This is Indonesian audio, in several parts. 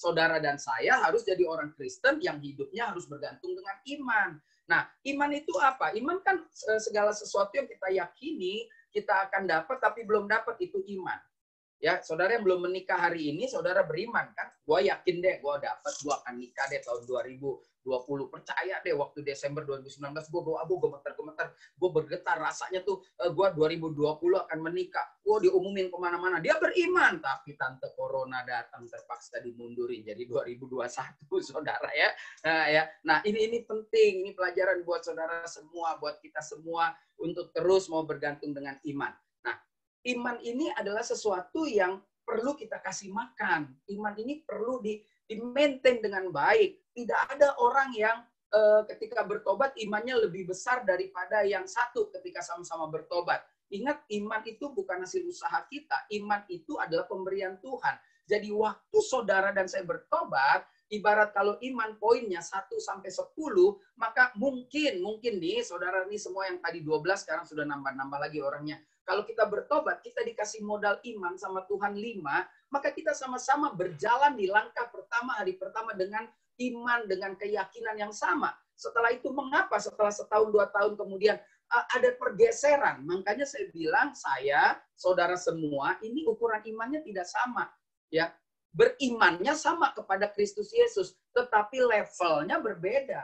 saudara dan saya harus jadi orang Kristen yang hidupnya harus bergantung dengan iman. Nah, iman itu apa? Iman kan segala sesuatu yang kita yakini kita akan dapat tapi belum dapat, itu iman. Ya, saudara yang belum menikah hari ini, saudara beriman kan? Gue yakin deh, gue dapat, gue akan nikah deh tahun 2020. Percaya deh, waktu Desember 2019, gue doa, gue gemeter-gemeter. Gue bergetar, rasanya tuh, gue 2020 akan menikah. Gue diumumin kemana-mana. Dia beriman, tapi tante corona datang, terpaksa dimundurin. Jadi 2021, saudara ya. Nah, ini penting, ini pelajaran buat saudara semua, buat kita semua, untuk terus mau bergantung dengan iman. Iman ini adalah sesuatu yang perlu kita kasih makan. Iman ini perlu di-maintain dengan baik. Tidak ada orang yang ketika bertobat imannya lebih besar daripada yang satu ketika sama-sama bertobat. Ingat, iman itu bukan hasil usaha kita. Iman itu adalah pemberian Tuhan. Jadi waktu saudara dan saya bertobat, ibarat kalau iman poinnya 1 sampai 10, maka mungkin nih saudara nih semua yang tadi 12 sekarang sudah nambah-nambah lagi orangnya. Kalau kita bertobat, kita dikasih modal iman sama Tuhan 5, maka kita sama-sama berjalan di langkah pertama, hari pertama dengan iman, dengan keyakinan yang sama. Setelah itu mengapa setelah setahun, 2 tahun kemudian ada pergeseran? Makanya saya bilang, saudara semua, ini ukuran imannya tidak sama. Ya, berimannya sama kepada Kristus Yesus, tetapi levelnya berbeda.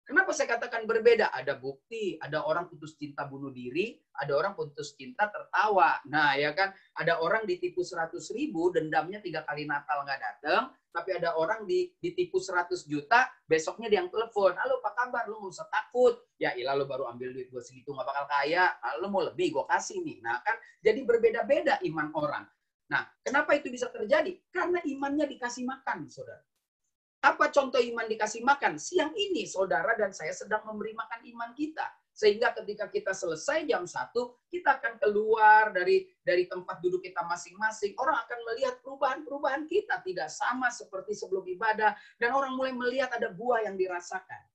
Kenapa saya katakan berbeda? Ada bukti, ada orang putus cinta bunuh diri, ada orang putus cinta tertawa. Nah, ya kan, ada orang ditipu 100.000, dendamnya 3 kali Natal nggak datang, tapi ada orang ditipu 100 juta, besoknya dia yang telepon, halo apa kabar, lu nggak usah takut. Ya ilah, lu baru ambil duit gue segitu, nggak bakal kaya, lu mau lebih, gue kasih nih. Nah kan, jadi berbeda-beda iman orang. Nah, kenapa itu bisa terjadi? Karena imannya dikasih makan, saudara. Apa contoh iman dikasih makan? Siang ini saudara dan saya sedang memberi makan iman kita. Sehingga ketika kita selesai jam 1, kita akan keluar dari tempat duduk kita masing-masing. Orang akan melihat perubahan-perubahan kita tidak sama seperti sebelum ibadah. Dan orang mulai melihat ada buah yang dirasakan.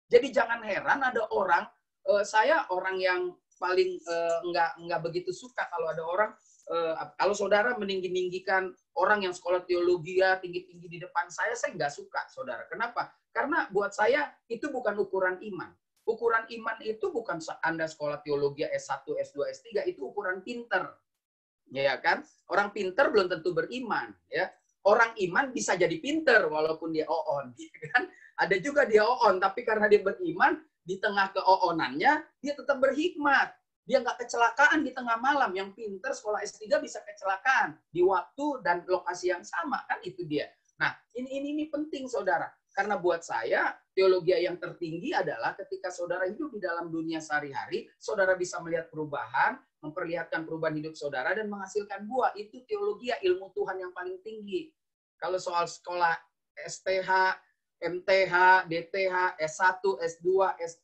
Jadi jangan heran ada orang, saya orang yang paling nggak begitu suka kalau ada orang, kalau saudara meninggi-ninggikan orang yang sekolah teologi ya tinggi-tinggi di depan saya nggak suka, saudara. Kenapa? Karena buat saya itu bukan ukuran iman. Ukuran iman itu bukan Anda sekolah teologi S1, S2, S3, itu ukuran pinter. Ya kan? Orang pinter belum tentu beriman. Ya. Orang iman bisa jadi pinter walaupun dia oon. Ya kan? Ada juga dia oon, tapi karena dia beriman, di tengah keoonannya, dia tetap berhikmat. Dia nggak kecelakaan di tengah malam. Yang pinter sekolah S3 bisa kecelakaan di waktu dan lokasi yang sama, kan itu dia. Nah, ini penting saudara. Karena buat saya, teologi yang tertinggi adalah ketika saudara hidup di dalam dunia sehari-hari, saudara bisa melihat perubahan, memperlihatkan perubahan hidup saudara dan menghasilkan buah. Itu teologi ilmu Tuhan yang paling tinggi. Kalau soal sekolah STH, MTH, DTH, S1, S2, S3,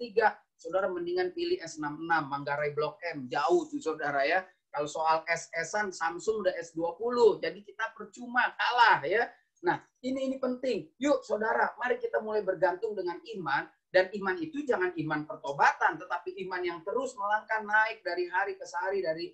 saudara mendingan pilih S66, Manggarai Blok M. Jauh tuh saudara ya. Kalau soal SS-an, Samsung udah S20. Jadi kita percuma, kalah ya. Nah, ini penting. Yuk saudara, mari kita mulai bergantung dengan iman. Dan iman itu jangan iman pertobatan, tetapi iman yang terus melangkah naik dari hari ke hari, dari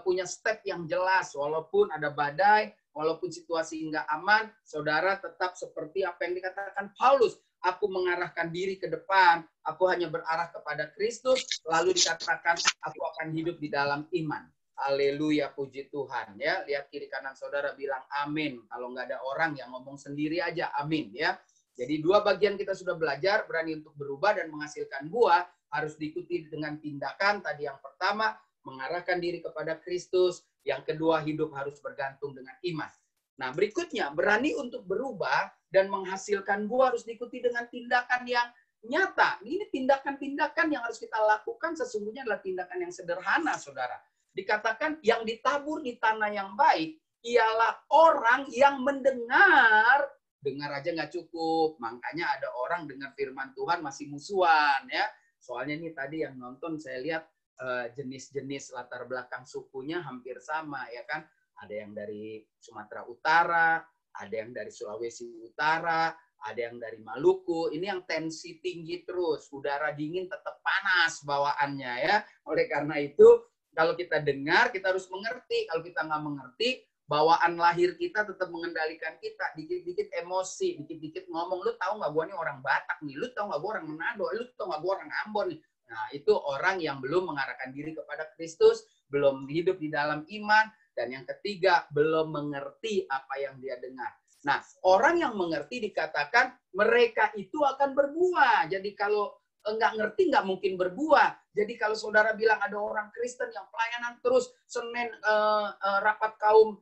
punya step yang jelas. Walaupun ada badai, walaupun situasi nggak aman, saudara tetap seperti apa yang dikatakan Paulus. Aku mengarahkan diri ke depan, aku hanya berarah kepada Kristus, lalu dikatakan aku akan hidup di dalam iman. Haleluya, puji Tuhan ya. Lihat kiri kanan saudara, bilang amin. Kalau nggak ada orang yang ngomong sendiri aja amin ya. Jadi 2 bagian kita sudah belajar, berani untuk berubah dan menghasilkan buah, harus diikuti dengan tindakan. Tadi yang pertama, mengarahkan diri kepada Kristus. Yang kedua, hidup harus bergantung dengan iman. Nah, berikutnya, berani untuk berubah dan menghasilkan buah harus diikuti dengan tindakan yang nyata. Ini tindakan-tindakan yang harus kita lakukan sesungguhnya adalah tindakan yang sederhana, saudara. Dikatakan yang ditabur di tanah yang baik ialah orang yang mendengar. Dengar aja nggak cukup. Makanya ada orang dengar firman Tuhan masih musuhan. Ya. Soalnya ini tadi yang nonton saya lihat jenis-jenis latar belakang sukunya hampir sama. Ya kan? Ada yang dari Sumatera Utara, ada yang dari Sulawesi Utara, ada yang dari Maluku. Ini yang tensi tinggi terus. Udara dingin tetap panas bawaannya ya. Oleh karena itu, kalau kita dengar, kita harus mengerti. Kalau kita nggak mengerti, Bawaan lahir kita tetap mengendalikan kita. Dikit-dikit emosi, dikit-dikit ngomong. Lu tahu nggak gue nih orang Batak nih? Lu tahu nggak gue orang Manado? Lu tahu nggak gue orang Ambon nih? Nah, itu orang yang belum mengarahkan diri kepada Kristus, belum hidup di dalam iman, dan yang ketiga, belum mengerti apa yang dia dengar. Nah, orang yang mengerti dikatakan mereka itu akan berbuah. Jadi kalau nggak ngerti nggak mungkin berbuah. Jadi kalau saudara bilang ada orang Kristen yang pelayanan terus, Senin rapat kaum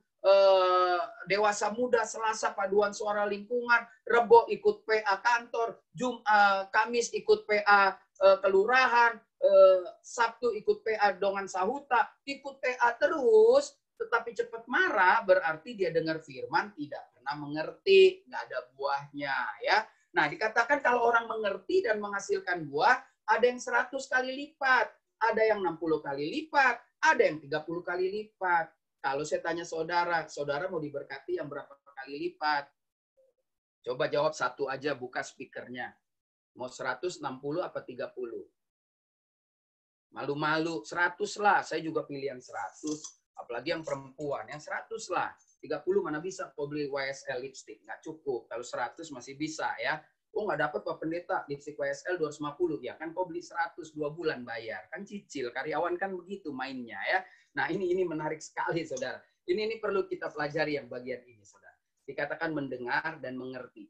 dewasa muda, Selasa paduan suara lingkungan, Rebo ikut PA kantor, Kamis ikut PA kelurahan, Sabtu ikut PA Dongan Sahuta, ikut PA terus, tetapi cepat marah, berarti dia dengar firman tidak pernah mengerti, nggak ada buahnya, ya. Nah, dikatakan kalau orang mengerti dan menghasilkan buah, ada yang 100 kali lipat, ada yang 60 kali lipat, ada yang 30 kali lipat. Kalau saya tanya saudara, saudara mau diberkati yang berapa kali lipat? Coba jawab satu aja, buka speakernya. Mau 160 apa 30? Malu-malu, 100 lah. Saya juga pilih yang 100. Apalagi yang perempuan, yang 100 lah. 30 mana bisa kau beli YSL lipstick, nggak cukup. Kalau 100 masih bisa ya. Oh nggak dapat Pak Pendeta, lipstick YSL 250. Ya kan kau beli 100 2 bulan bayar. Kan cicil, karyawan kan begitu mainnya ya. Nah ini menarik sekali saudara. Ini perlu kita pelajari yang bagian ini saudara. Dikatakan mendengar dan mengerti.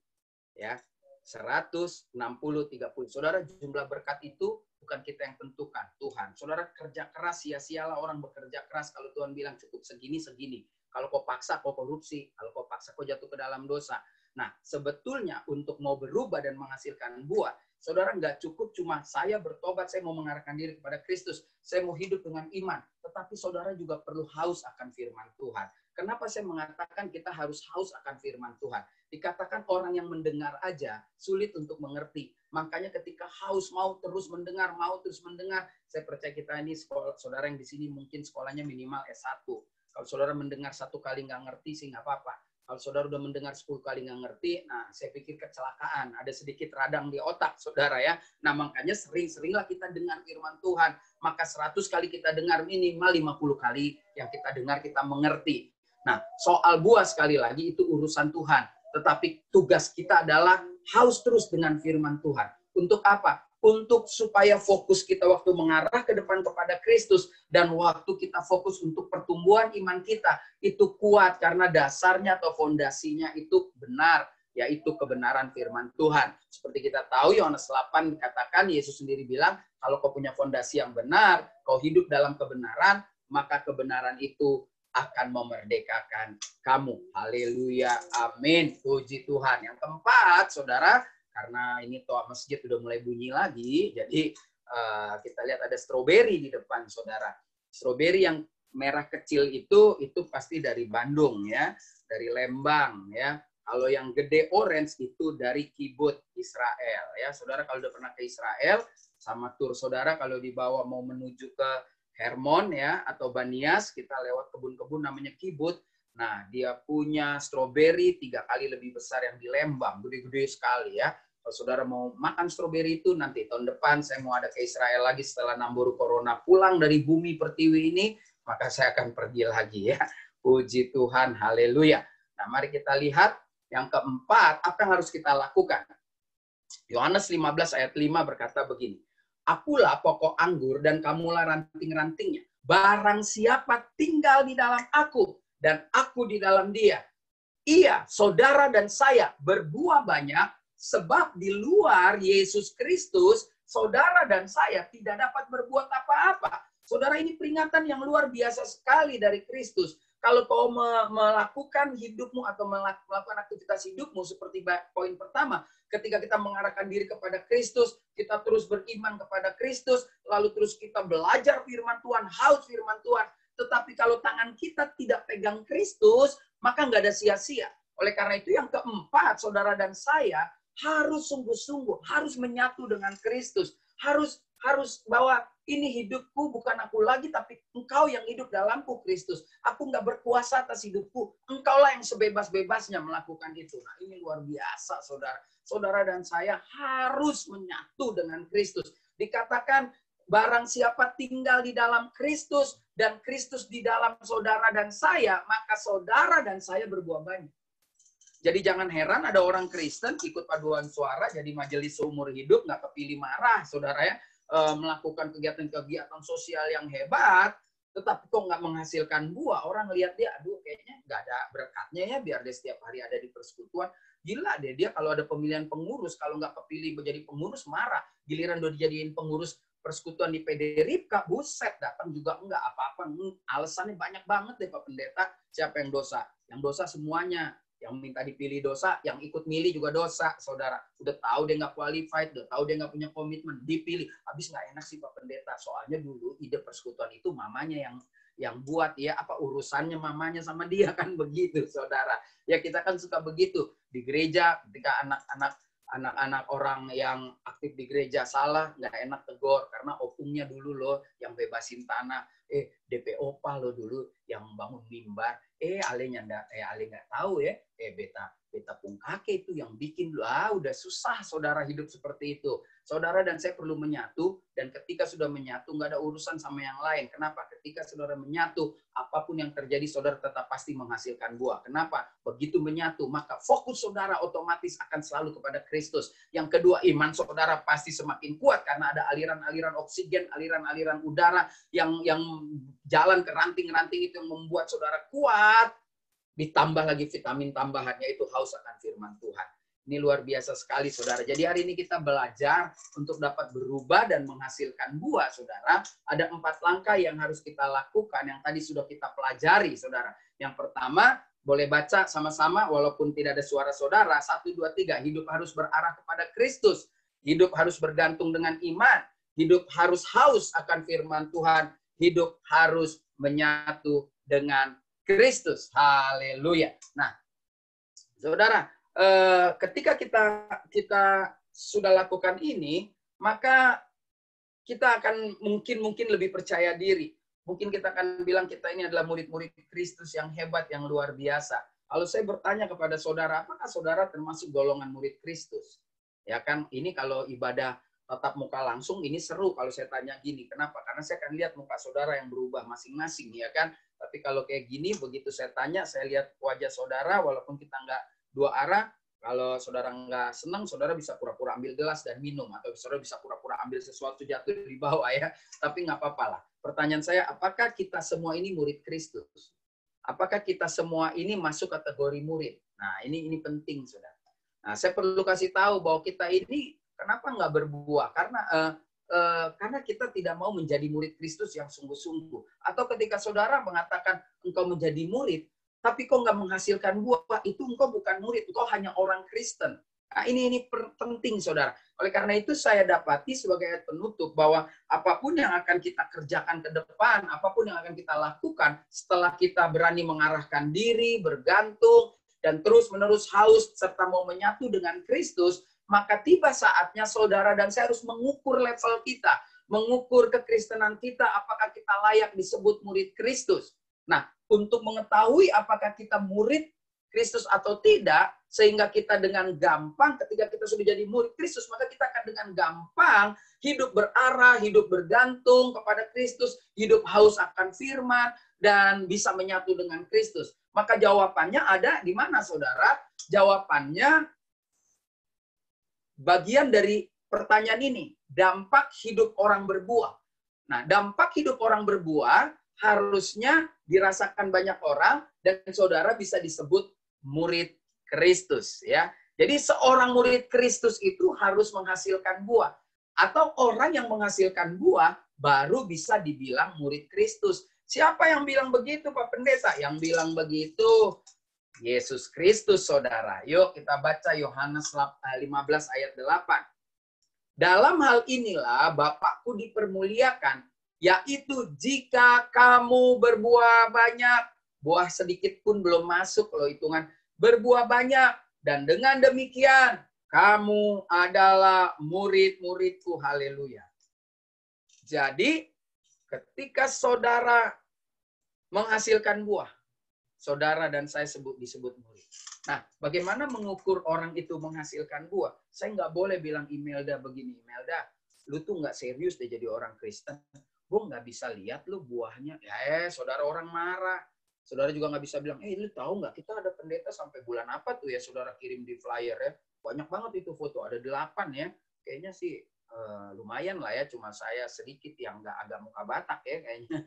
Ya, 160, 30. Saudara, jumlah berkat itu bukan kita yang tentukan, Tuhan. Saudara kerja keras, sia-sialah orang bekerja keras kalau Tuhan bilang cukup segini. Kalau kau paksa, kau korupsi. Kalau kau paksa, kau jatuh ke dalam dosa. Nah, sebetulnya untuk mau berubah dan menghasilkan buah, saudara nggak cukup cuma saya bertobat, saya mau mengarahkan diri kepada Kristus, saya mau hidup dengan iman. Tetapi saudara juga perlu haus akan firman Tuhan. Kenapa saya mengatakan kita harus haus akan firman Tuhan? Dikatakan orang yang mendengar aja sulit untuk mengerti. Makanya ketika haus mau terus mendengar, saya percaya kita ini saudara yang di sini mungkin sekolahnya minimal S1. Kalau saudara mendengar 1 kali nggak ngerti sih nggak apa-apa. Kalau saudara udah mendengar 10 kali nggak ngerti, nah saya pikir kecelakaan. Ada sedikit radang di otak saudara ya. Nah makanya seringlah kita dengar firman Tuhan. Maka 100 kali kita dengar, minimal 50 kali yang kita dengar kita mengerti. Nah soal buah sekali lagi itu urusan Tuhan. Tetapi tugas kita adalah haus terus dengan firman Tuhan. Untuk apa? Untuk supaya fokus kita waktu mengarah ke depan kepada Kristus dan waktu kita fokus untuk pertumbuhan iman kita itu kuat karena dasarnya atau fondasinya itu benar, yaitu kebenaran firman Tuhan. Seperti kita tahu Yohanes 8 dikatakan Yesus sendiri bilang, kalau kau punya fondasi yang benar, kau hidup dalam kebenaran, maka kebenaran itu akan memerdekakan kamu. Haleluya, amin. Puji Tuhan. Yang keempat, saudara, karena ini toa masjid udah mulai bunyi lagi, jadi kita lihat ada stroberi di depan, saudara. Stroberi yang merah kecil itu pasti dari Bandung ya, dari Lembang ya. Kalau yang gede orange itu dari Kibut Israel ya. Saudara kalau udah pernah ke Israel sama tur saudara kalau dibawa mau menuju ke Hermon ya atau Banias, kita lewat kebun-kebun namanya Kibut. Nah, dia punya stroberi 3 kali lebih besar yang di Lembang, gede-gede sekali ya. Kalau saudara mau makan stroberi itu nanti tahun depan saya mau ada ke Israel lagi setelah Namburu Corona pulang dari bumi pertiwi ini, maka saya akan pergi lagi ya. Puji Tuhan, haleluya. Nah, mari kita lihat yang keempat, apa yang harus kita lakukan? Yohanes 15 ayat 5 berkata begini. Akulah pokok anggur dan kamulah ranting-rantingnya. Barang siapa tinggal di dalam aku dan aku di dalam dia, ia, saudara dan saya berbuah banyak, sebab di luar Yesus Kristus, saudara dan saya tidak dapat berbuat apa-apa. Saudara, ini peringatan yang luar biasa sekali dari Kristus. Kalau kau melakukan hidupmu atau melakukan aktivitas hidupmu seperti poin pertama, ketika kita mengarahkan diri kepada Kristus, kita terus beriman kepada Kristus, lalu terus kita belajar firman Tuhan, haus firman Tuhan. Tetapi kalau tangan kita tidak pegang Kristus, maka nggak ada sia-sia. Oleh karena itu yang keempat, saudara dan saya harus sungguh-sungguh, harus menyatu dengan Kristus. Harus bahwa ini hidupku bukan aku lagi, tapi engkau yang hidup dalamku, Kristus. Aku nggak berkuasa atas hidupku. Engkaulah yang sebebas-bebasnya melakukan itu. Nah, ini luar biasa, saudara. Saudara dan saya harus menyatu dengan Kristus. Dikatakan barang siapa tinggal di dalam Kristus dan Kristus di dalam saudara dan saya, maka saudara dan saya berbuah banyak. Jadi jangan heran ada orang Kristen ikut paduan suara jadi majelis seumur hidup, nggak kepilih marah, saudara ya, melakukan kegiatan-kegiatan sosial yang hebat, tetapi kok nggak menghasilkan buah. Orang lihat dia, aduh kayaknya nggak ada berkatnya ya, biar dia setiap hari ada di persekutuan. Gila deh dia kalau ada pemilihan pengurus, kalau nggak kepilih menjadi pengurus marah. Giliran udah dijadiin pengurus persekutuan di PD Ripka, buset, datang juga enggak apa-apa. Alasannya banyak banget deh Pak Pendeta. Siapa yang dosa? Yang dosa semuanya. Yang minta dipilih dosa, yang ikut milih juga dosa, saudara. Udah tahu dia nggak qualified, udah tahu dia nggak punya komitmen, dipilih. Habis nggak enak sih Pak Pendeta. Soalnya dulu ide persekutuan itu mamanya yang buat ya, apa urusannya mamanya sama dia kan begitu, saudara. Ya kita kan suka begitu di gereja ketika anak-anak orang yang aktif di gereja salah, nggak enak tegur karena opungnya dulu loh yang bebasin tanah, DPO Pak lo dulu yang bangun mimbar, ale nggak tahu ya, beta pun kakek itu yang bikin lu, udah susah saudara hidup seperti itu. Saudara dan saya perlu menyatu, dan ketika sudah menyatu nggak ada urusan sama yang lain. Kenapa? Ketika saudara menyatu, apapun yang terjadi saudara tetap pasti menghasilkan buah. Kenapa? Begitu menyatu, maka fokus saudara otomatis akan selalu kepada Kristus. Yang kedua, iman saudara pasti semakin kuat karena ada aliran-aliran oksigen, aliran-aliran udara yang jalan ke ranting-ranting itu yang membuat saudara kuat. Ditambah lagi vitamin tambahannya itu haus akan firman Tuhan. Ini luar biasa sekali, saudara. Jadi hari ini kita belajar untuk dapat berubah dan menghasilkan buah, saudara. Ada 4 langkah yang harus kita lakukan yang tadi sudah kita pelajari, saudara. Yang pertama, boleh baca sama-sama walaupun tidak ada suara saudara. 1, 2, 3. Hidup harus berarah kepada Kristus. Hidup harus bergantung dengan iman. Hidup harus haus akan firman Tuhan. Hidup harus menyatu dengan Kristus. Haleluya. Nah, saudara, ketika kita sudah lakukan ini, maka kita akan mungkin lebih percaya diri. Mungkin kita akan bilang kita ini adalah murid-murid Kristus yang hebat, yang luar biasa. Kalau saya bertanya kepada saudara, apakah saudara termasuk golongan murid Kristus? Ya kan, ini kalau ibadah tatap muka langsung ini seru kalau saya tanya gini. Kenapa? Karena saya akan lihat muka saudara yang berubah masing-masing, ya kan? Tapi kalau kayak gini, begitu saya tanya, saya lihat wajah saudara, walaupun kita nggak dua arah, kalau saudara nggak senang, saudara bisa pura-pura ambil gelas dan minum, atau saudara bisa pura-pura ambil sesuatu jatuh di bawah ya, tapi nggak apa-apa lah. Pertanyaan saya, apakah kita semua ini murid Kristus? Apakah kita semua ini masuk kategori murid? Nah, ini penting, saudara. Nah, saya perlu kasih tahu bahwa kita ini kenapa nggak berbuah? Karena kita tidak mau menjadi murid Kristus yang sungguh-sungguh. Atau ketika saudara mengatakan engkau menjadi murid, tapi kok nggak menghasilkan buah, itu engkau bukan murid, engkau hanya orang Kristen. Nah, ini penting, saudara. Oleh karena itu saya dapati sebagai ayat penutup bahwa apapun yang akan kita kerjakan ke depan, apapun yang akan kita lakukan, setelah kita berani mengarahkan diri, bergantung, dan terus-menerus haus, serta mau menyatu dengan Kristus, maka tiba saatnya saudara dan saya harus mengukur level kita, mengukur kekristenan kita, apakah kita layak disebut murid Kristus. Nah, untuk mengetahui apakah kita murid Kristus atau tidak, sehingga kita dengan gampang ketika kita sudah jadi murid Kristus, maka kita akan dengan gampang hidup berarah, hidup bergantung kepada Kristus, hidup haus akan firman, dan bisa menyatu dengan Kristus. Maka jawabannya ada di mana, saudara? Jawabannya bagian dari pertanyaan ini, dampak hidup orang berbuah. Nah, dampak hidup orang berbuah harusnya dirasakan banyak orang dan saudara bisa disebut murid Kristus, ya. Jadi seorang murid Kristus itu harus menghasilkan buah, atau orang yang menghasilkan buah baru bisa dibilang murid Kristus. Siapa yang bilang begitu, Pak Pendeta? Yang bilang begitu Yesus Kristus, saudara. Yuk kita baca Yohanes 15 ayat 8. Dalam hal inilah Bapakku dipermuliakan, yaitu jika kamu berbuah banyak, buah sedikit pun belum masuk loh hitungan, berbuah banyak, dan dengan demikian kamu adalah murid-muridku. Haleluya. Jadi ketika saudara menghasilkan buah, saudara dan saya disebut murid. Nah, bagaimana mengukur orang itu menghasilkan buah? Saya nggak boleh bilang Imelda begini, Imelda, lu tuh nggak serius deh jadi orang Kristen. Gue nggak bisa lihat lu buahnya. Ya, saudara orang marah. Saudara juga nggak bisa bilang, lu tahu nggak kita ada pendeta sampai bulan apa tuh ya saudara kirim di flyer ya. Banyak banget itu foto, ada 8 ya. Kayaknya sih lumayan lah ya, cuma saya sedikit yang nggak agak muka Batak ya kayaknya.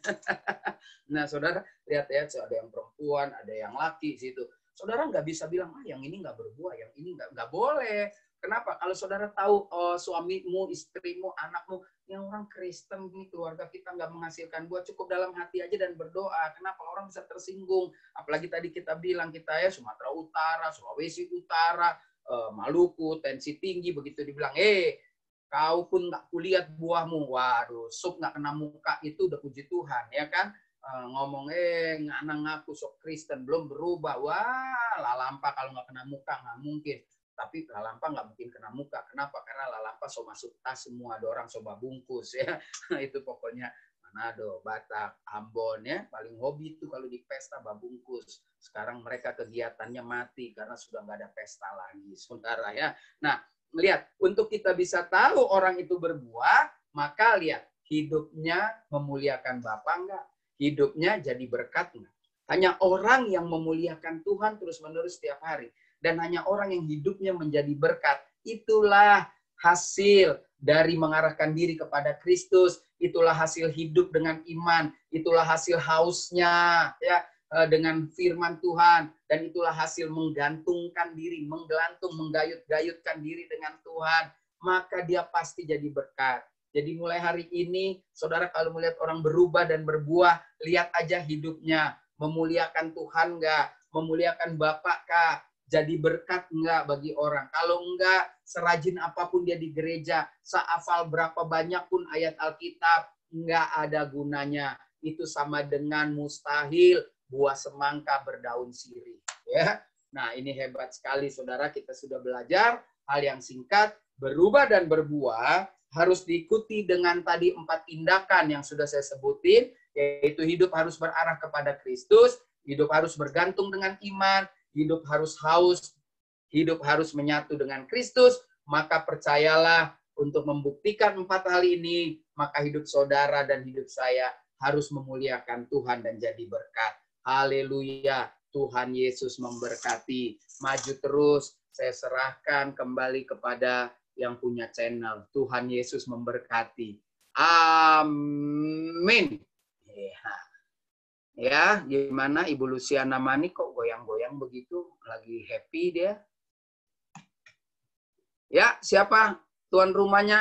Nah saudara lihat ya, ada yang perempuan, ada yang laki situ. Saudara nggak bisa bilang, yang ini nggak berbuah, yang ini nggak boleh. Kenapa? Kalau saudara tahu suamimu, istrimu, anakmu, yang orang Kristen nih, keluarga kita nggak menghasilkan buah, cukup dalam hati aja dan berdoa. Kenapa? Orang bisa tersinggung. Apalagi tadi kita bilang, kita ya Sumatera Utara, Sulawesi Utara, Maluku, tensi tinggi, begitu dibilang, kau pun nggak kulihat buahmu, waduh, sup nggak kena muka, itu udah puji Tuhan, ya kan? Ngomong, anak ngaku sok Kristen, belum berubah, wah, lalampa kalau nggak kena muka, nggak mungkin. Tapi lalampa nggak mungkin kena muka. Kenapa? Karena lalampa so masuk tas semua, ada orang coba bungkus ya. Itu pokoknya Manado, Batak, Ambon ya, paling hobi itu kalau di pesta babungkus. Sekarang mereka kegiatannya mati karena sudah nggak ada pesta lagi, saudara ya. Nah, lihat, untuk kita bisa tahu orang itu berbuah, maka lihat, hidupnya memuliakan Bapa enggak? Hidupnya jadi berkat enggak? Hanya orang yang memuliakan Tuhan terus-menerus setiap hari. Dan hanya orang yang hidupnya menjadi berkat, itulah hasil dari mengarahkan diri kepada Kristus, itulah hasil hidup dengan iman, itulah hasil hausnya ya dengan firman Tuhan, dan itulah hasil menggantungkan diri, menggelantung, menggayut-gayutkan diri dengan Tuhan, maka dia pasti jadi berkat. Jadi mulai hari ini, saudara kalau melihat orang berubah dan berbuah, lihat aja hidupnya, memuliakan Tuhan enggak, memuliakan Bapak kah, jadi berkat enggak bagi orang. Kalau enggak, serajin apapun dia di gereja, sehafal berapa banyak pun ayat Alkitab, enggak ada gunanya. Itu sama dengan mustahil buah semangka berdaun sirih. Ya, nah ini hebat sekali saudara, kita sudah belajar hal yang singkat, berubah dan berbuah harus diikuti dengan tadi 4 tindakan yang sudah saya sebutin, yaitu hidup harus berarah kepada Kristus, hidup harus bergantung dengan iman, hidup harus haus, hidup harus menyatu dengan Kristus, maka percayalah untuk membuktikan 4 hal ini, maka hidup saudara dan hidup saya harus memuliakan Tuhan dan jadi berkat. Haleluya, Tuhan Yesus memberkati. Maju terus, saya serahkan kembali kepada yang punya channel. Tuhan Yesus memberkati. Amin. Ya, gimana Ibu Luciana Mani kok goyang-goyang begitu? Lagi happy dia. Ya, siapa tuan rumahnya?